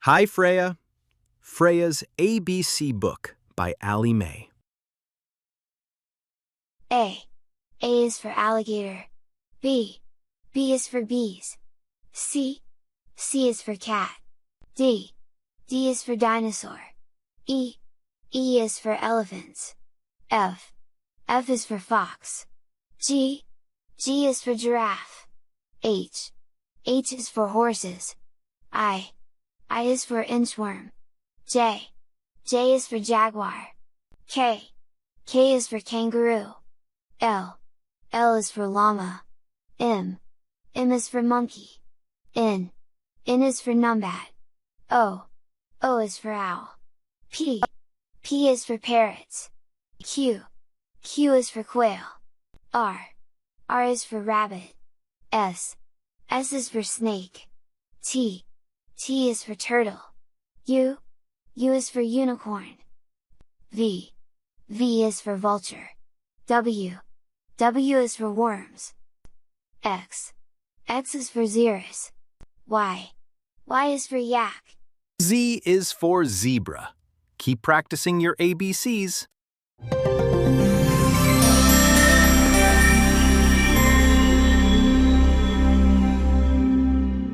Hi, Freya. Freya's ABC book by Allie Mae. A. A is for alligator. B. B is for bees. C. C is for cat. D. D is for dinosaur. E. E is for elephants. F. F is for fox. G. G is for giraffe. H. H is for horses. I. I is for inchworm. J. J is for jaguar. K. K is for kangaroo. L. L is for llama. M. M is for monkey. N. N is for numbat. O. O is for owl. P. P is for parrots. Q. Q is for quail. R. R is for rabbit. S. S is for snake. T. T is for turtle. U. U is for unicorn. V. V is for vulture. W. W is for worms. X. X is for xerus. Y. Y is for yak. Z is for zebra. Keep practicing your ABCs.